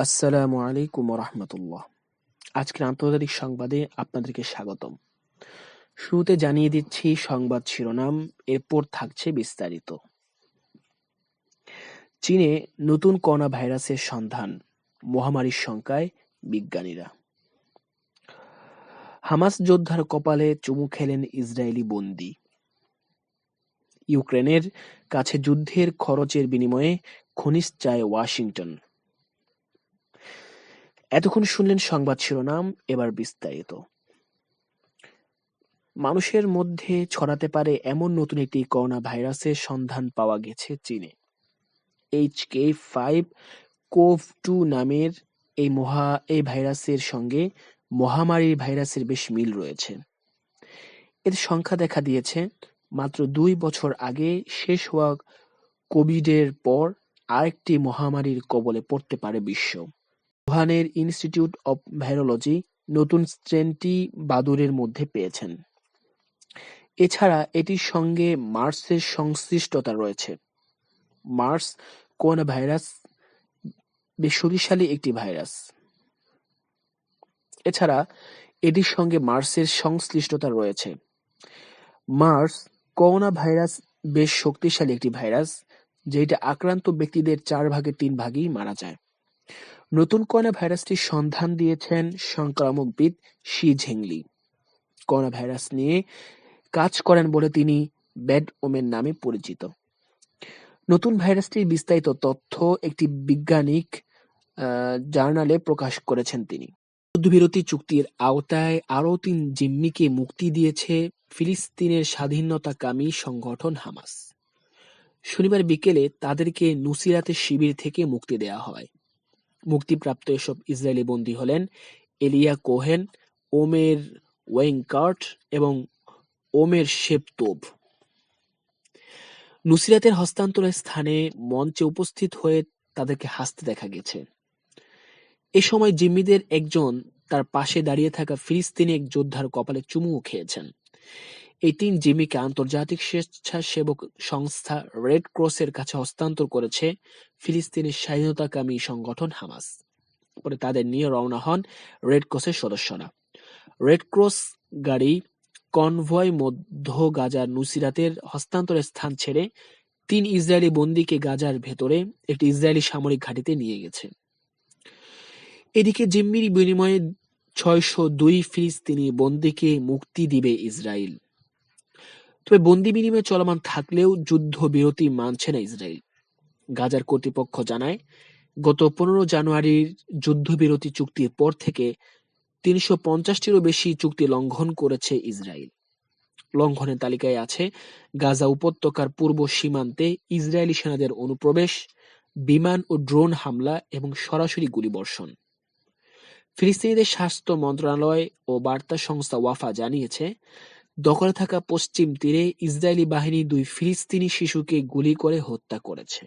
আসসালামু আলাইকুম রহমতুল্লাহ। আজকের আন্তর্জাতিক সংবাদে আপনাদেরকে স্বাগতম। শুরুতে জানিয়ে দিচ্ছি সংবাদ শিরোনাম, এরপর থাকছে বিস্তারিত। চীনে নতুন করোনা ভাইরাসের সন্ধান, মহামারীর শঙ্কায় বিজ্ঞানীরা। হামাস যোদ্ধার কপালে চুমু খেলেন ইসরায়েলি বন্দী। ইউক্রেনের কাছে যুদ্ধের খরচের বিনিময়ে খনিজ চায় ওয়াশিংটন। এতক্ষণ শুনলেন সংবাদ শিরোনাম, এবার বিস্তারিত। মানুষের মধ্যে ছড়াতে পারে এমন নতুন একটি করোনা ভাইরাসের সন্ধান পাওয়া গেছে চীনে। HK5CoV-2 নামের এই ভাইরাসের সঙ্গে মহামারীর ভাইরাসের বেশ মিল রয়েছে। এর সংখ্যা দেখা দিয়েছে মাত্র 2 বছর আগে শেষ হওয়া কোভিডের পর আরেকটি মহামারীর কবলে পড়তে পারে বিশ্ব। উহানের ইনস্টিটিউট অব ভাইরোলজি নতুন স্ট্রেনটি বাদুড়ের মধ্যে পেয়েছেন। এছাড়া এটির সঙ্গে মার্সের সংশ্লিষ্টতা রয়েছে। মার্স করোনা ভাইরাস বেশ শক্তিশালী একটি ভাইরাস। এছাড়া এটির সঙ্গে মার্সের সংশ্লিষ্টতা রয়েছে। মার্স করোনা ভাইরাস বেশ শক্তিশালী একটি ভাইরাস, যেটা আক্রান্ত ব্যক্তিদের 4 ভাগের 3 ভাগই মারা যায়। নতুন করোনা ভাইরাসটির সন্ধান দিয়েছেন সংক্রামকবিদ শি ঝেংলি। করোনা ভাইরাস নিয়ে কাজ করেন বলে তিনি ব্যাড ওমেন নামে পরিচিত। নতুন ভাইরাসটির বিস্তারিত তথ্য একটি বৈজ্ঞানিক জার্নালে প্রকাশ করেছেন তিনি। যুদ্ধবিরতি চুক্তির আওতায় আরও 3 জিম্মিকে মুক্তি দিয়েছে ফিলিস্তিনের স্বাধীনতাকামী সংগঠন হামাস। শনিবার বিকেলে তাদেরকে নুসিরাতের শিবির থেকে মুক্তি দেওয়া হয়। মুক্তিপ্রাপ্ত এসব ইসরায়েলি বন্দী হলেন এলিয়া কোহেন, ওমের ওয়েঙ্কার্ট এবং ওমের শেপতোভ। নুসিরাতের হস্তান্তরের স্থানে মঞ্চে উপস্থিত হয়ে তাদেরকে হাসতে দেখা গেছে। এ সময় জিম্মিদের একজন তার পাশে দাঁড়িয়ে থাকা ফিলিস্তিনি এক যোদ্ধার কপালে চুমুও খেয়েছেন। এই 3 জিম্মিকে আন্তর্জাতিক স্বেচ্ছাসেবক সংস্থা রেড ক্রসের কাছে হস্তান্তর করেছে ফিলিস্তিনের স্বাধীনতাকামী সংগঠন হামাস। পরে তাদের নিয়ে রওনা হন রেড ক্রসের সদস্যরা। রেড ক্রস গাড়ি কনভয় মধ্য গাজার নুসিরাতের হস্তান্তরের স্থান ছেড়ে 3 ইসরায়েলি বন্দীকে গাজার ভেতরে একটি ইসরায়েলি সামরিক ঘাঁটিতে নিয়ে গেছে। এদিকে জিম্মির বিনিময়ে 602 ফিলিস্তিনি বন্দীকে মুক্তি দিবে ইসরায়েল। তবে বন্দি বিনিময় চলমান থাকলেও যুদ্ধবিরতি মানছে না ইসরায়েল। গাজার কর্তৃপক্ষ জানায়, গত 15 জানুয়ারির যুদ্ধবিরতি চুক্তির পর থেকে 350টিরও বেশি চুক্তি লঙ্ঘন করেছে ইসরায়েল। লঙ্ঘনের তালিকায় আছে গাজা উপত্যকার পূর্ব সীমান্তে ইসরায়েলি সেনাদের অনুপ্রবেশ, বিমান ও ড্রোন হামলা এবং সরাসরি গুলিবর্ষণ। ফিলিস্তিনিদের স্বাস্থ্য মন্ত্রণালয় ও বার্তা সংস্থা ওয়াফা জানিয়েছে, দখলে থাকা পশ্চিম তীরে ইসরায়েলি বাহিনী 2 ফিলিস্তিনি শিশুকে গুলি করে হত্যা করেছে।